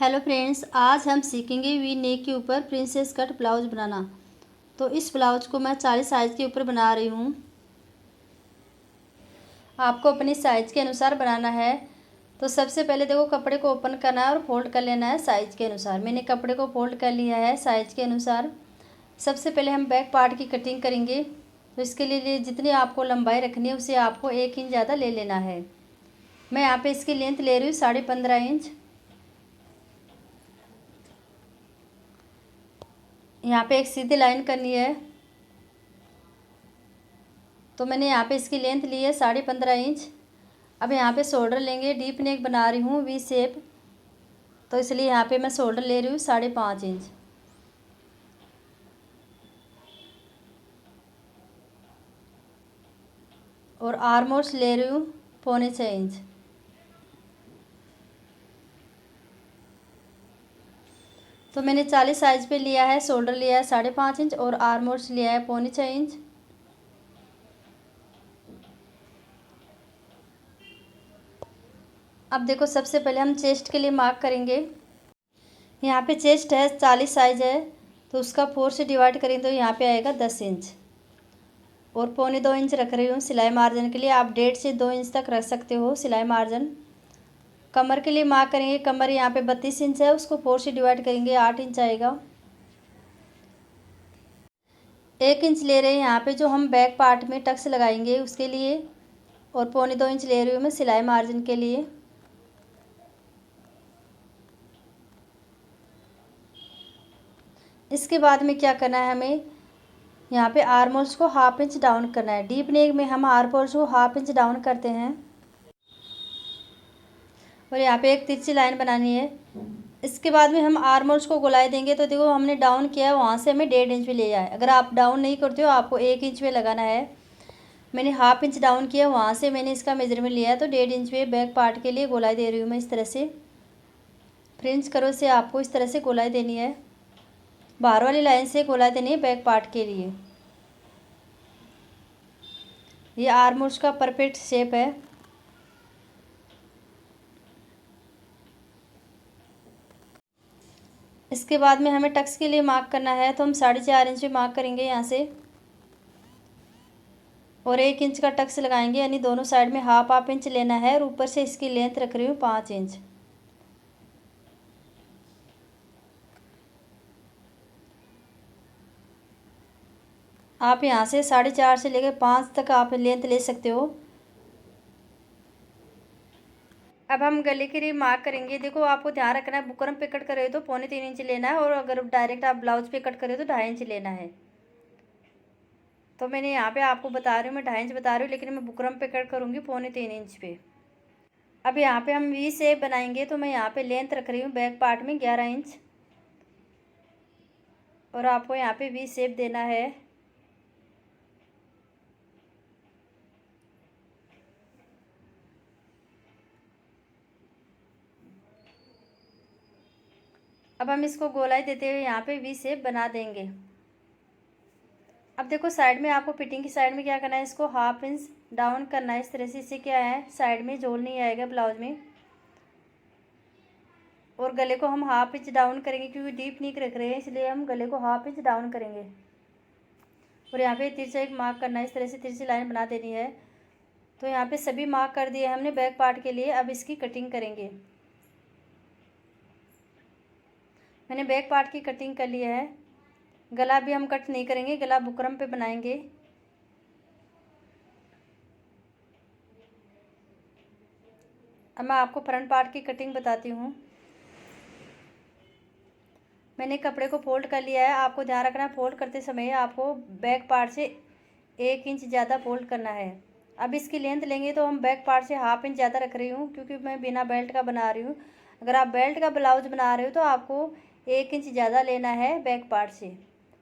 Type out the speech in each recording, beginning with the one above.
Hello friends, आज हम सीखेंगे वी नेक के ऊपर प्रिंसेस कट ब्लाउज बनाना। तो इस ब्लाउज को मैं 40 साइज़ के ऊपर बना रही हूँ। आपको अपनी साइज़ के अनुसार बनाना है। तो सबसे पहले देखो, कपड़े को ओपन करना है और फोल्ड कर लेना है साइज़ के अनुसार। मैंने कपड़े को फोल्ड कर लिया है साइज़ के अनुसार। सबसे पहले हम बैक पार्ट की कटिंग करेंगे। तो इसके लिए जितनी आपको लंबाई रखनी है उसे आपको 1 इंच ज़्यादा ले लेना है। मैं यहाँ पे इसकी लेंथ ले रही हूँ 15.5 इंच। यहाँ पे एक सीधी लाइन करनी है। तो मैंने यहाँ पे इसकी लेंथ ली है 15.5 इंच। अब यहाँ पे शोल्डर लेंगे। डीप नेक बना रही हूँ वी शेप, तो इसलिए यहाँ पे मैं शोल्डर ले रही हूँ 5.5 इंच। और आर्म होल्स ले रही हूँ 6.25 इंच। तो मैंने 40 साइज पे लिया है। शोल्डर लिया है 5.5 इंच और आर्म होल्स लिया है 6.25 इंच। अब देखो, सबसे पहले हम चेस्ट के लिए मार्क करेंगे। यहाँ पे चेस्ट है 40 साइज है, तो उसका 4 से डिवाइड करेंगे तो यहाँ पे आएगा 10 इंच। और 1.25 इंच रख रही हूँ सिलाई मार्जिन के लिए। आप 1.5 से 2 इंच तक रख सकते हो सिलाई मार्जिन। कमर के लिए मार्क करेंगे। कमर यहाँ पे 32 इंच है, उसको 4 से डिवाइड करेंगे 8 इंच आएगा। 1 इंच ले रहे हैं यहाँ पे जो हम बैक पार्ट में टक्स लगाएंगे उसके लिए। और 1.25 इंच ले रही हूँ मैं सिलाई मार्जिन के लिए। इसके बाद में क्या करना है, हमें यहाँ पे आर्म होल्स को 1/2 इंच डाउन करना है। डीप नेक में हम आर्म होल्स को 1/2 इंच डाउन करते हैं। और यहाँ पे एक तिरछी लाइन बनानी है। इसके बाद में हम आर्म होल्स को गोलाई देंगे। तो देखो, हमने डाउन किया है, वहाँ से हमें 1.5 इंच पे ले जाए। अगर आप डाउन नहीं करते हो आपको 1 इंच पे लगाना है। मैंने 1/2 इंच डाउन किया, वहाँ से मैंने इसका मेजरमेंट लिया है। तो 1.5 इंच पे बैक पार्ट के लिए गोलाई दे रही हूँ मैं इस तरह से। फ्रेंच करो से आपको इस तरह से गोलाई देनी है। बाहर वाली लाइन से गोलाई देनी है बैक पार्ट के लिए। ये आर्म होल्स का परफेक्ट शेप है। इसके बाद में हमें टक्स के लिए मार्क करना है। तो हम 4.5 इंच पे मार्क करेंगे यहाँ से। और 1 इंच का टक्स लगाएंगे, यानी दोनों साइड में 1/2 इंच लेना है। और ऊपर से इसकी लेंथ रख रही हूँ 5 इंच। आप यहाँ से 4.5 से लेकर 5 तक आप लेंथ ले सकते हो। अब हम गले के लिए मार्क करेंगे। देखो, आपको ध्यान रखना है, बुकरम पे कट कर रहे हो तो 3.25 इंच लेना है। और अगर डायरेक्ट आप ब्लाउज पे कट कर रहे हो तो 2.5 इंच लेना है। तो मैंने यहाँ पे आपको बता रही हूँ, मैं 2.5 इंच बता रही हूँ, लेकिन मैं बुकरम पे कट करूँगी 3.25 इंच पे। अब यहाँ पे हम वी शेप बनाएंगे। तो मैं यहाँ पे लेंथ रख रही हूँ बैक पार्ट में 11 इंच। और आपको यहाँ पे वी शेप देना है। अब हम इसको गोलाई देते हुए यहाँ पे वी शेप बना देंगे। अब देखो, साइड में आपको फिटिंग की साइड में क्या करना है, इसको 1/2 इंच डाउन करना है इस तरह से। इससे क्या है, साइड में झोल नहीं आएगा ब्लाउज में। और गले को हम 1/2 इंच डाउन करेंगे, क्योंकि डीप नीक रख रहे हैं इसलिए हम गले को 1/2 इंच डाउन करेंगे। और यहाँ पे तिरछा एक मार्क करना है, इस तरह से तिरछी लाइन बना देनी है। तो यहाँ पे सभी मार्क कर दिए हमने बैक पार्ट के लिए। अब इसकी कटिंग करेंगे। मैंने बैक पार्ट की कटिंग कर लिया है। गला भी हम कट नहीं करेंगे, गला बुकरम पे बनाएंगे। अब मैं आपको फ्रंट पार्ट की कटिंग बताती हूँ। मैंने कपड़े को फोल्ड कर लिया है। आपको ध्यान रखना है, फोल्ड करते समय आपको बैक पार्ट से 1 इंच ज़्यादा फोल्ड करना है। अब इसकी लेंथ लेंगे तो हम बैक पार्ट से 1/2 इंच ज़्यादा रख रही हूँ, क्योंकि मैं बिना बेल्ट का बना रही हूँ। अगर आप बेल्ट का ब्लाउज बना रहे हो तो आपको 1 इंच ज़्यादा लेना है बैक पार्ट से।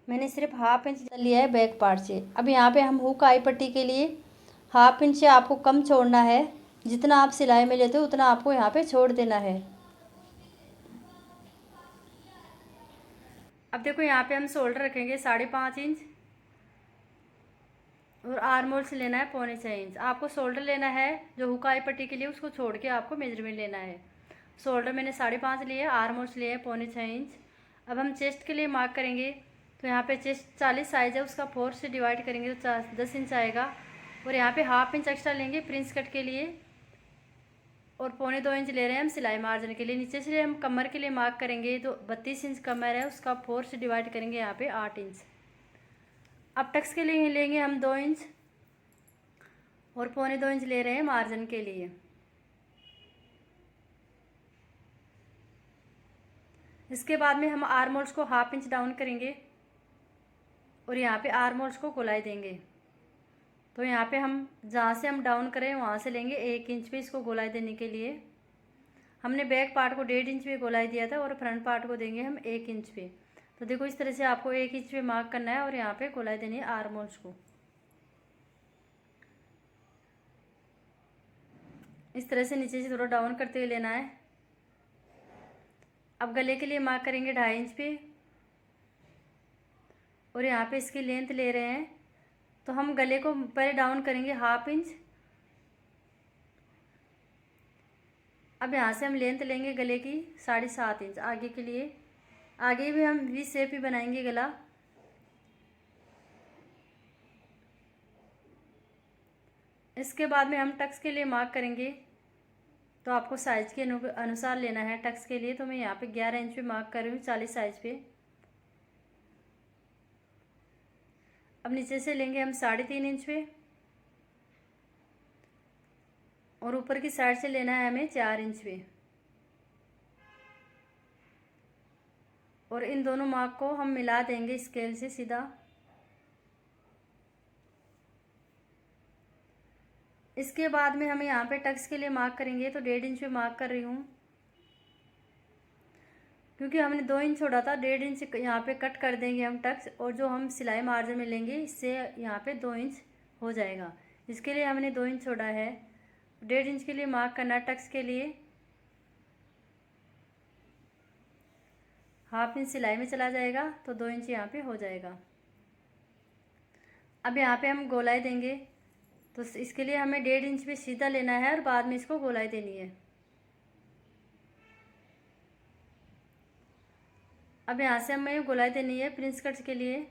मैंने सिर्फ 1/2 इंच लिया है बैक पार्ट से। अब यहाँ पे हम हुक आई पट्टी के लिए 1/2 इंच से आपको कम छोड़ना है। जितना आप सिलाई में लेते हो उतना आपको यहाँ पे छोड़ देना है। अब देखो, यहाँ पे हम शोल्डर रखेंगे 5.5 इंच। और आर्म होल्स लेना है 6.25 इंच। आपको शोल्डर लेना है जो हुक आई पट्टी के लिए, उसको छोड़ के आपको मेजरमेंट लेना है। शोल्डर मैंने 5.5 लिए, आर्म होल्स लिए 4.25 इंच। अब हम चेस्ट के लिए मार्क करेंगे। तो यहाँ पे चेस्ट 40 साइज़ है, उसका 4 से डिवाइड करेंगे तो 10 इंच आएगा। और यहाँ पे हाफ इंच एक्स्ट्रा लेंगे प्रिंस कट के लिए, और 1.25 इंच ले रहे हैं हम सिलाई मार्जिन के लिए। नीचे से हम कमर के लिए मार्क करेंगे तो 32 इंच कमर है, उसका 4 से डिवाइड करेंगे यहाँ पे 8 इंच। अब टक्स के लिए लेंगे हम 2 इंच, और 1.25 इंच ले रहे हैं मार्जिन के लिए। इसके बाद में हम आर्म होल्स को हाफ इंच डाउन करेंगे, और यहाँ पे आर्म होल्स को गोलाई देंगे। तो यहाँ पे हम जहाँ से हम डाउन करें वहाँ से लेंगे 1 इंच पे इसको गोलाई देने के लिए। हमने बैक पार्ट को 1.5 इंच पे गोलाई दिया था, और फ्रंट पार्ट को देंगे हम 1 इंच पे। तो देखो इस तरह से आपको 1 इंच पे मार्क करना है, और यहाँ पे गोलाई देनी है आर्म होल्स को। इस तरह से नीचे से थोड़ा डाउन करते हुए लेना है। अब गले के लिए मार्क करेंगे 2.5 इंच पे, और यहाँ पे इसकी लेंथ ले रहे हैं। तो हम गले को पहले डाउन करेंगे हाफ इंच। अब यहाँ से हम लेंथ लेंगे गले की 7.5 इंच आगे के लिए। आगे भी हम वी शेप ही बनाएंगे गला। इसके बाद में हम टक्स के लिए मार्क करेंगे। तो आपको साइज़ के अनुसार लेना है टक्स के लिए। तो मैं यहाँ पे 11 इंच पे मार्क कर रही हूँ 40 साइज़ पे। अब नीचे से लेंगे हम 3.5 इंच पे, और ऊपर की साइड से लेना है हमें 4 इंच पे। और इन दोनों मार्क को हम मिला देंगे स्केल से सीधा। इसके बाद में हमें यहाँ पे टक्स के लिए मार्क करेंगे। तो 1.5 इंच पे मार्क कर रही हूँ, क्योंकि हमने 2 इंच छोड़ा था। 1.5 इंच यहाँ पे कट कर देंगे हम टक्स, और जो हम सिलाई मार्जिन में लेंगे इससे यहाँ पे 2 इंच हो जाएगा। इसके लिए हमने 2 इंच छोड़ा है। 1.5 इंच के लिए मार्क करना है टक्स के लिए। हाफ इंच सिलाई में चला जाएगा, तो 2 इंच यहाँ पे हो जाएगा। अब यहाँ पे हम गोलाई देंगे। तो इसके लिए हमें 1.5 इंच पे सीधा लेना है, और बाद में इसको गोलाई देनी है। अब यहाँ से हमें गोलाई देनी है प्रिंस कट्स के लिए।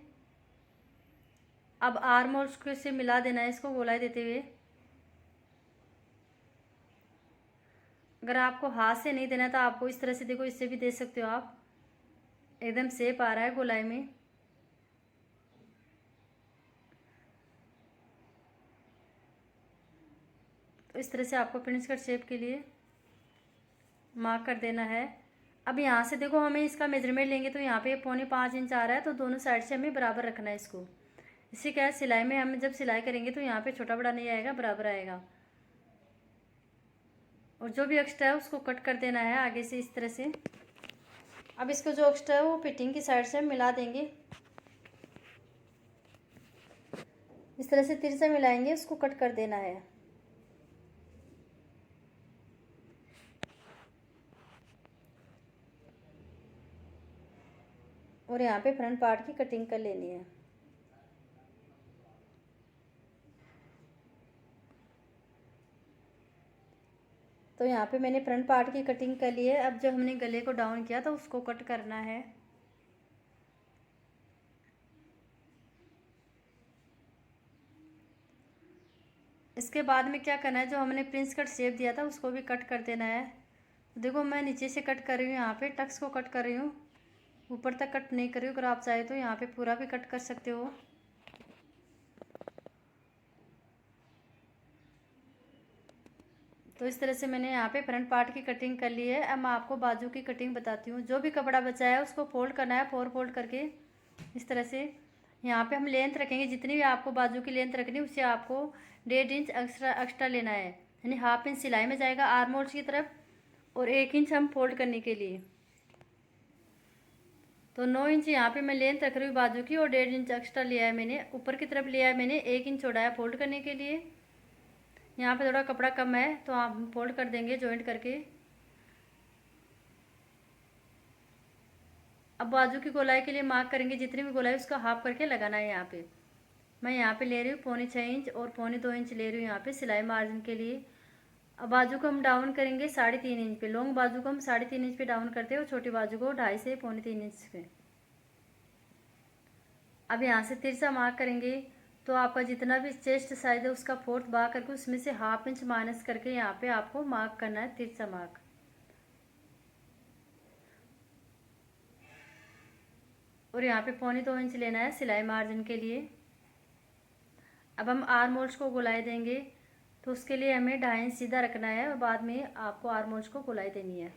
अब आर्म होल्स से मिला देना है इसको गोलाई देते हुए। अगर आपको हाथ से नहीं देना तो आपको इस तरह से देखो, इससे भी दे सकते हो आप। एकदम शेप आ रहा है गोलाई में। तो इस तरह से आपको प्रिंस कट शेप के लिए मार्क कर देना है। अब यहाँ से देखो हमें इसका मेजरमेंट लेंगे। तो यहाँ पे 4.25 इंच आ रहा है, तो दोनों साइड से हमें बराबर रखना है इसको। इससे क्या है, सिलाई में हम जब सिलाई करेंगे तो यहाँ पे छोटा बड़ा नहीं आएगा, बराबर आएगा। और जो भी एक्स्ट्रा है उसको कट कर देना है आगे से इस तरह से। अब इसको जो एक्स्ट्रा है वो फिटिंग की साइड से मिला देंगे। इस तरह से तिरछा मिलाएंगे, उसको कट कर देना है। और यहाँ पे फ्रंट पार्ट की कटिंग कर लेनी है। तो यहाँ पे मैंने फ्रंट पार्ट की कटिंग कर ली है। अब जो हमने गले को डाउन किया था उसको कट करना है। इसके बाद में क्या करना है, जो हमने प्रिंस कट शेप दिया था उसको भी कट कर देना है। देखो मैं नीचे से कट कर रही हूँ, यहाँ पे टक्स को कट कर रही हूँ, ऊपर तक कट नहीं कर रही हूँ। अगर आप चाहे तो यहाँ पे पूरा भी कट कर सकते हो। तो इस तरह से मैंने यहाँ पे फ्रंट पार्ट की कटिंग कर ली है। अब मैं आपको बाजू की कटिंग बताती हूँ। जो भी कपड़ा बचा है उसको फोल्ड करना है, 4 फोल्ड करके इस तरह से। यहाँ पे हम लेंथ रखेंगे, जितनी भी आपको बाजू की लेंथ रखनी है उससे आपको 1.5 इंच एक्स्ट्रा लेना है। यानी हाफ इंच सिलाई में जाएगा आर्म होल्स की तरफ, और 1 इंच हम फोल्ड करने के लिए। तो 9 इंच यहाँ पे मैं लेंथ रख रही हूँ बाजू की, और 1.5 इंच एक्स्ट्रा लिया है मैंने। ऊपर की तरफ लिया है मैंने 1 इंच छोड़ा है फोल्ड करने के लिए। यहाँ पे थोड़ा कपड़ा कम है तो आप फोल्ड कर देंगे जॉइंट करके। अब बाजू की गोलाई के लिए मार्क करेंगे, जितनी भी गोलाई उसका हाफ करके लगाना है। यहाँ पे मैं यहाँ पे ले रही हूँ 6.25 इंच, और 2.25 इंच ले रही हूँ यहाँ पे सिलाई मार्जिन के लिए। अब बाजू को हम डाउन करेंगे 3.5 इंच पे। लॉन्ग बाजू को हम 3.5 इंच पे डाउन करते हैं और छोटी बाजू को 2.5 से 2.25 इंच पे। अब यहाँ से तिरछा मार्क करेंगे तो आपका जितना भी चेस्ट साइज है उसका 4th भाग करके उसमें से 1/2 इंच माइनस करके यहाँ पे आपको मार्क करना है तिरछा मार्क। और यहाँ पे 2.25 इंच लेना है सिलाई मार्जिन के लिए। अब हम आर्म होल्स को गोलाई देंगे तो उसके लिए हमें 2.5 इंच सीधा रखना है और बाद में आपको आर्म होल्स को गोलाई देनी है।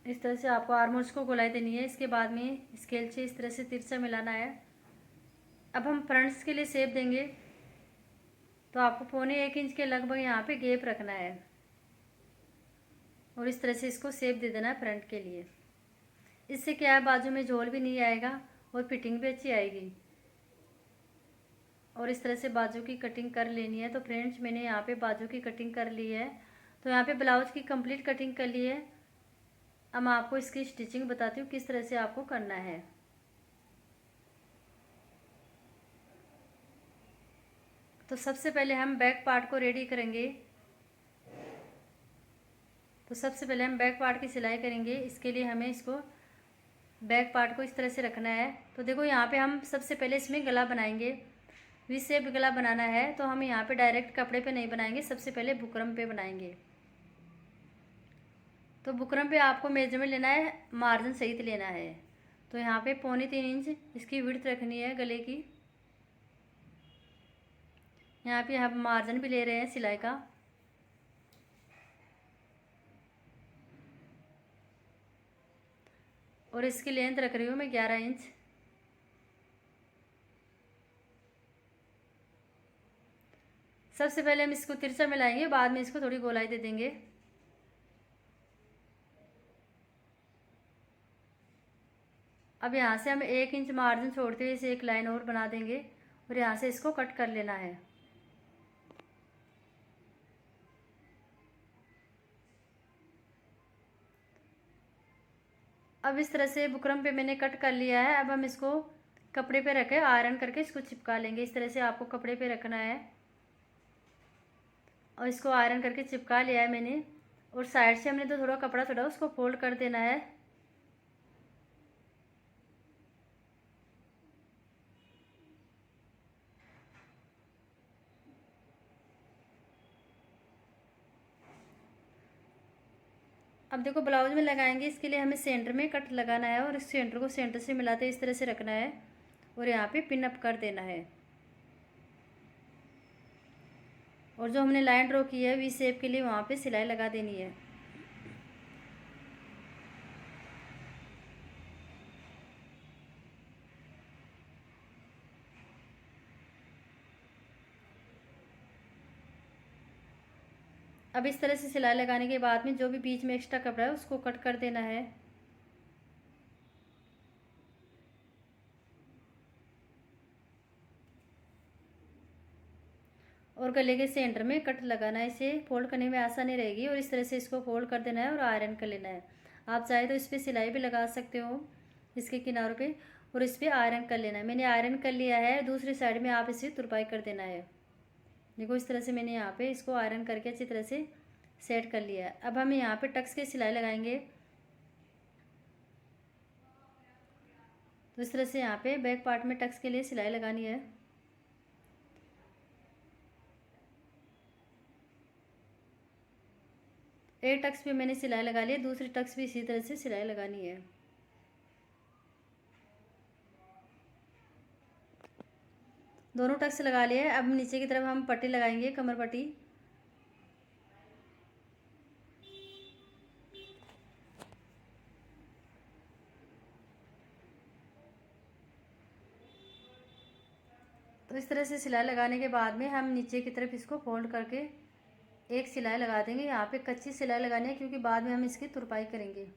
इस तरह से आपको आर्म होल्स को गोलाई देनी है। इसके बाद में स्केल से इस तरह से तिरछा मिलाना है। अब हम फ्रंट्स के लिए शेप देंगे तो आपको 1.25 इंच के लगभग यहाँ पे गैप रखना है और इस तरह से इसको शेप दे देना है फ्रंट के लिए। इससे क्या है, बाजू में झोल भी नहीं आएगा और फिटिंग भी अच्छी आएगी। और इस तरह से बाजू की कटिंग कर लेनी है। तो फ्रेंड्स, मैंने यहाँ पे बाजू की कटिंग कर ली है। तो यहाँ पे ब्लाउज की कंप्लीट कटिंग कर ली है। अब मैं आपको इसकी स्टिचिंग बताती हूँ किस तरह से आपको करना है। तो सबसे पहले हम बैक पार्ट को रेडी करेंगे। तो सबसे पहले हम बैक पार्ट की सिलाई करेंगे। इसके लिए हमें इसको बैक पार्ट को इस तरह से रखना है। तो देखो यहाँ पे हम सबसे पहले इसमें गला बनाएंगे। वी शेप गला बनाना है तो हम यहाँ पे डायरेक्ट कपड़े पे नहीं बनाएंगे, सबसे पहले बुकरम पे बनाएंगे। तो बुकरम पे आपको मेजरमेंट लेना है, मार्जिन सहित लेना है। तो यहाँ पे 3.25 इंच इसकी विड्थ रखनी है गले की। यहाँ पे हम मार्जिन भी ले रहे हैं सिलाई का। और इसकी लेंथ रख रही हूँ मैं 11 इंच। सबसे पहले हम इसको तिरछा मिलाएंगे, बाद में इसको थोड़ी गोलाई दे देंगे। अब यहाँ से हम 1 इंच मार्जिन छोड़ते हुए इसे एक लाइन और बना देंगे और यहाँ से इसको कट कर लेना है। अब इस तरह से बुकरम पे मैंने कट कर लिया है। अब हम इसको कपड़े पे रखे आयरन करके इसको चिपका लेंगे। इस तरह से आपको कपड़े पे रखना है और इसको आयरन करके चिपका लिया है मैंने। और साइड से हमने तो थोड़ा कपड़ा थोड़ा उसको फोल्ड कर देना है। अब देखो ब्लाउज में लगाएंगे, इसके लिए हमें सेंटर में कट लगाना है और इस सेंटर को सेंटर से मिलाते इस तरह से रखना है और यहाँ पे पिन अप कर देना है। और जो हमने लाइन ड्रॉ की है वी शेप के लिए वहाँ पे सिलाई लगा देनी है। अब इस तरह से सिलाई लगाने के बाद में जो भी बीच में एक्स्ट्रा कपड़ा है उसको कट कर देना है। और गले के सेंटर में कट लगाना है, इसे फोल्ड करने में आसानी रहेगी। और इस तरह से इसको फोल्ड कर देना है और आयरन कर लेना है। आप चाहे तो इस पर सिलाई भी लगा सकते हो इसके किनारों पे और इस पर आयरन कर लेना है। मैंने आयरन कर लिया है। दूसरी साइड में आप इसे तुरपाई कर देना है। देखो इस तरह से मैंने यहाँ पे इसको आयरन करके अच्छी तरह से सेट कर लिया है। अब हम यहाँ पे टक्स की सिलाई लगाएंगे। तो इस तरह से यहाँ पे बैक पार्ट में टक्स के लिए सिलाई लगानी है। एक टक्स पे मैंने सिलाई लगा ली है, दूसरी टक्स भी इसी तरह से सिलाई लगानी है। दोनों टक्स लगा लिए। अब नीचे की तरफ हम पट्टी लगाएंगे, कमर पट्टी। तो इस तरह से सिलाई लगाने के बाद में हम नीचे की तरफ इसको फोल्ड करके एक सिलाई लगा देंगे। यहाँ पे कच्ची सिलाई लगानी है क्योंकि बाद में हम इसकी तुरपाई करेंगे।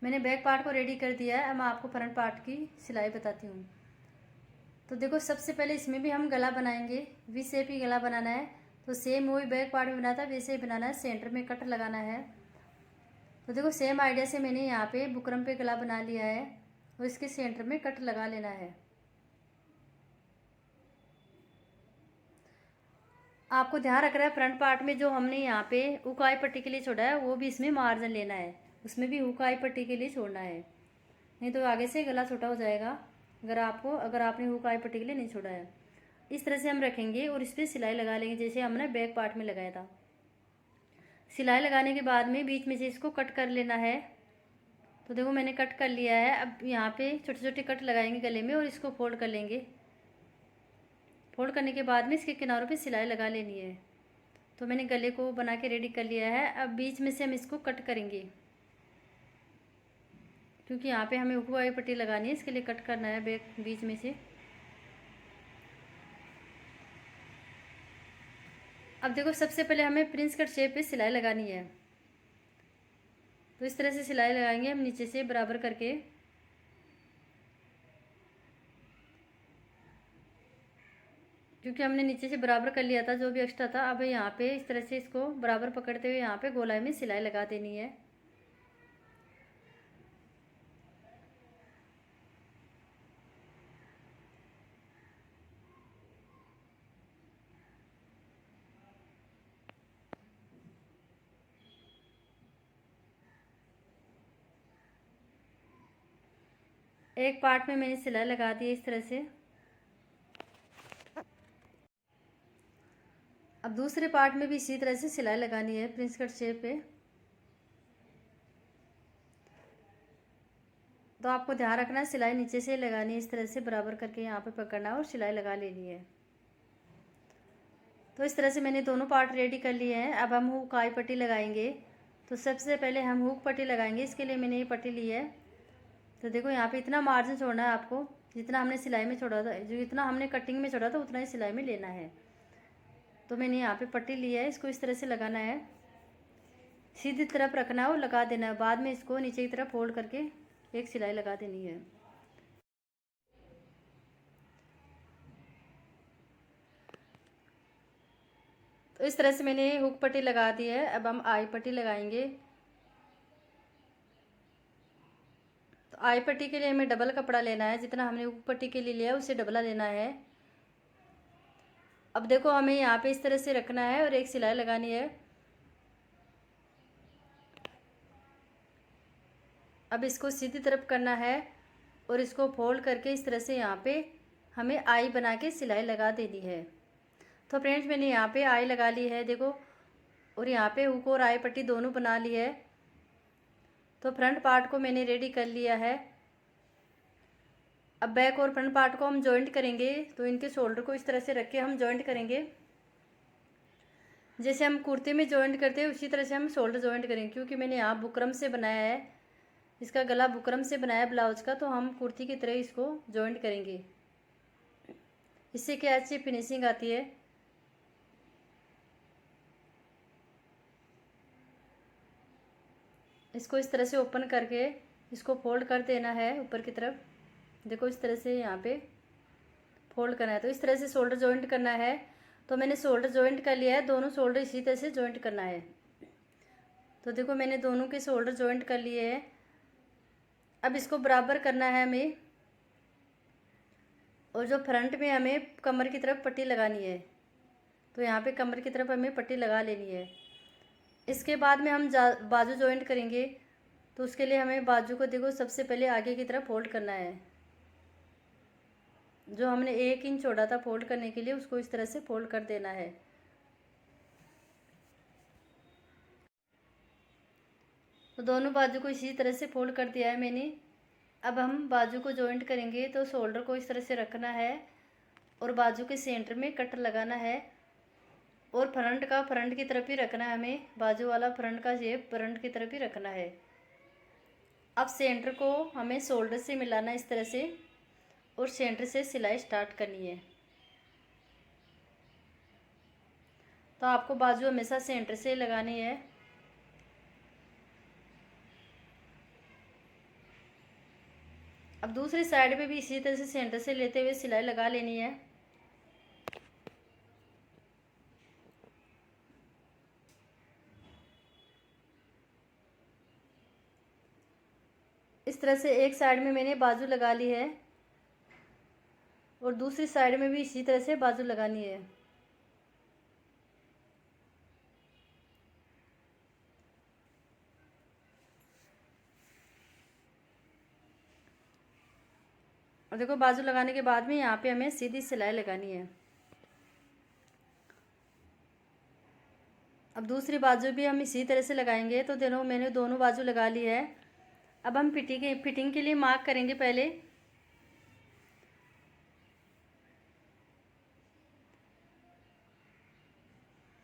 मैंने बैक पार्ट को रेडी कर दिया है। अब मैं आपको फ्रंट पार्ट की सिलाई बताती हूँ। तो देखो सबसे पहले इसमें भी हम गला बनाएंगे, वी शेप ही गला बनाना है। तो सेम वही बैक पार्ट में बनाया था वैसे ही बनाना है, सेंटर में कट लगाना है। तो देखो सेम आइडिया से मैंने यहाँ पे बुकरम पे गला बना लिया है और इसके सेंटर में कट लगा लेना है। आपको ध्यान रखना है फ्रंट पार्ट में जो हमने यहाँ पे हुकाई पट्टी के लिए छोड़ा है वो भी इसमें मार्जिन लेना है, उसमें भी हुकाई पट्टी के लिए छोड़ना है, नहीं तो आगे से गला छोटा हो जाएगा अगर आपने हुकाई पट्टी के लिए नहीं छोड़ा है। इस तरह से हम रखेंगे और इस पर सिलाई लगा लेंगे जैसे हमने बैक पार्ट में लगाया था। सिलाई लगाने के बाद में बीच में से इसको कट कर लेना है। तो देखो मैंने कट कर लिया है। अब यहाँ पे छोटे छोटे कट लगाएंगे गले में और इसको फोल्ड कर लेंगे। फोल्ड करने के बाद में इसके किनारों पे सिलाई लगा लेनी है। तो मैंने गले को बना के रेडी कर लिया है। अब बीच में से हम इसको कट करेंगे क्योंकि यहाँ पे हमें हुक वाली पट्टी लगानी है, इसके लिए कट करना है बीच में से। अब देखो सबसे पहले हमें प्रिंस कट शेप पे सिलाई लगानी है। तो इस तरह से सिलाई लगाएंगे हम नीचे से बराबर करके। क्योंकि हमने नीचे से बराबर कर लिया था जो भी एक्स्ट्रा था। अब यहाँ पे इस तरह से इसको बराबर पकड़ते हुए यहाँ पे गोलाई में सिलाई लगा देनी है। एक पार्ट में मैंने सिलाई लगा दी है इस तरह से। अब दूसरे पार्ट में भी इसी तरह से सिलाई लगानी है प्रिंस कट शेप पे। तो आपको ध्यान रखना है सिलाई नीचे से लगानी है, इस तरह से बराबर करके यहाँ पे पकड़ना है और सिलाई लगा लेनी है। तो इस तरह से मैंने दोनों पार्ट रेडी कर लिए हैं। अब हम हुकाई पट्टी लगाएंगे। तो सबसे पहले हम हुक पट्टी लगाएंगे, इसके लिए मैंने ये पट्टी ली है। तो देखो यहाँ पे इतना मार्जिन छोड़ना है आपको जितना हमने सिलाई में छोड़ा था, जो इतना हमने कटिंग में छोड़ा था उतना ही सिलाई में लेना है। तो मैंने यहाँ पे पट्टी ली है, इसको इस तरह से लगाना है, सीधी तरफ रखना है और लगा देना है। बाद में इसको नीचे की तरफ फोल्ड करके एक सिलाई लगा देनी है। तो इस तरह से मैंने हुक पट्टी लगा दी है। अब हम आई पट्टी लगाएंगे। तो आई पट्टी के लिए हमें डबल कपड़ा लेना है, जितना हमने हुक पट्टी के लिए लिया उससे डबला लेना है। अब देखो हमें यहाँ पे इस तरह से रखना है और एक सिलाई लगानी है। अब इसको सीधी तरफ करना है और इसको फोल्ड करके इस तरह से यहाँ पे हमें आई बना के सिलाई लगा देनी है। तो फ्रेंड्स मैंने यहाँ पे आई लगा ली है देखो, और यहाँ पे हुक और आई पट्टी दोनों बना ली है। तो फ्रंट पार्ट को मैंने रेडी कर लिया है। अब बैक और फ्रंट पार्ट को हम जॉइंट करेंगे। तो इनके शोल्डर को इस तरह से रख के हम जॉइंट करेंगे, जैसे हम कुर्ते में जॉइंट करते हैं उसी तरह से हम शोल्डर जॉइंट करेंगे। क्योंकि मैंने यहाँ बुकरम से बनाया है, इसका गला बुकरम से बनाया ब्लाउज का, तो हम कुर्ती की तरह इसको जॉइंट करेंगे। इससे क्या अच्छी फिनिशिंग आती है। इसको इस तरह से ओपन करके इसको फोल्ड कर देना है ऊपर की तरफ। देखो इस तरह से यहाँ पे फोल्ड करना है। तो इस तरह से शोल्डर जॉइंट करना है। तो मैंने शोल्डर जॉइंट कर लिया है, दोनों शोल्डर इसी तरह से जॉइंट करना है। तो देखो मैंने दोनों के शोल्डर जॉइंट कर लिए हैं। अब इसको बराबर करना है हमें, और जो फ्रंट में हमें कमर की तरफ पट्टी लगानी है। तो यहाँ पे कमर की तरफ हमें पट्टी लगा लेनी है। इसके बाद में हम बाजू जॉइंट करेंगे। तो उसके लिए हमें बाजू को देखो सबसे पहले आगे की तरफ फोल्ड करना है। जो हमने 1 इंच छोड़ा था फोल्ड करने के लिए उसको इस तरह से फोल्ड कर देना है। तो दोनों बाजू को इसी तरह से फोल्ड कर दिया है मैंने। अब हम बाजू को जॉइंट करेंगे। तो शोल्डर को इस तरह से रखना है और बाजू के सेंटर में कट लगाना है, और फ्रंट का फ्रंट की तरफ ही रखना है हमें। बाजू वाला फ्रंट का शेप फ्रंट की तरफ ही रखना है। अब सेंटर को हमें शोल्डर से मिलाना है इस तरह से, और सेंटर से सिलाई स्टार्ट करनी है। तो आपको बाजू हमेशा सेंटर से लगानी है। अब दूसरी साइड पे भी इसी तरह से सेंटर से लेते हुए सिलाई लगा लेनी है। इस तरह से एक साइड में मैंने बाजू लगा ली है और दूसरी साइड में भी इसी तरह से बाजू लगानी है। और देखो बाजू लगाने के बाद में यहाँ पे हमें सीधी सिलाई लगानी है। अब दूसरी बाजू भी हम इसी तरह से लगाएंगे। तो मैंने दोनों बाजू लगा ली है। अब हम फिटिंग के लिए मार्क करेंगे पहले।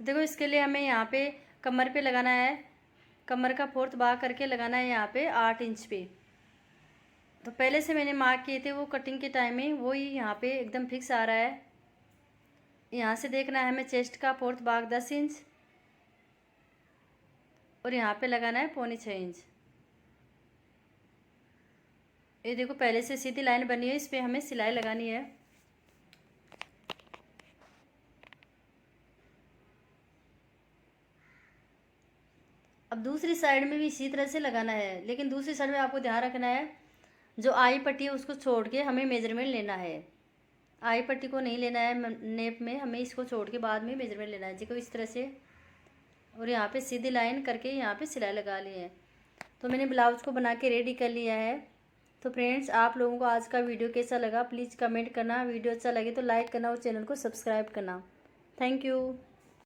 देखो इसके लिए हमें यहाँ पे कमर पे लगाना है, कमर का 4th भाग करके लगाना है यहाँ पे 8 इंच पे। तो पहले से मैंने मार्क किए थे वो कटिंग के टाइम में, वो ही यहाँ पे एकदम फिक्स आ रहा है। यहाँ से देखना है हमें चेस्ट का 4th भाग 10 इंच और यहाँ पे लगाना है 5.25 इंच। ये देखो पहले से सीधी लाइन बनी है, इस पर हमें सिलाई लगानी है। अब दूसरी साइड में भी इसी तरह से लगाना है, लेकिन दूसरी साइड में आपको ध्यान रखना है जो आई पट्टी है उसको छोड़ के हमें मेजरमेंट लेना है। आई पट्टी को नहीं लेना है नेप में, हमें इसको छोड़ के बाद में मेजरमेंट लेना है। देखो इस तरह से, और यहाँ पे सीधी लाइन करके यहाँ पे सिलाई लगा ली है। तो मैंने ब्लाउज़ को बना के रेडी कर लिया है। तो फ्रेंड्स, आप लोगों को आज का वीडियो कैसा लगा प्लीज़ कमेंट करना। वीडियो अच्छा लगे तो लाइक करना और चैनल को सब्सक्राइब करना। Thank you.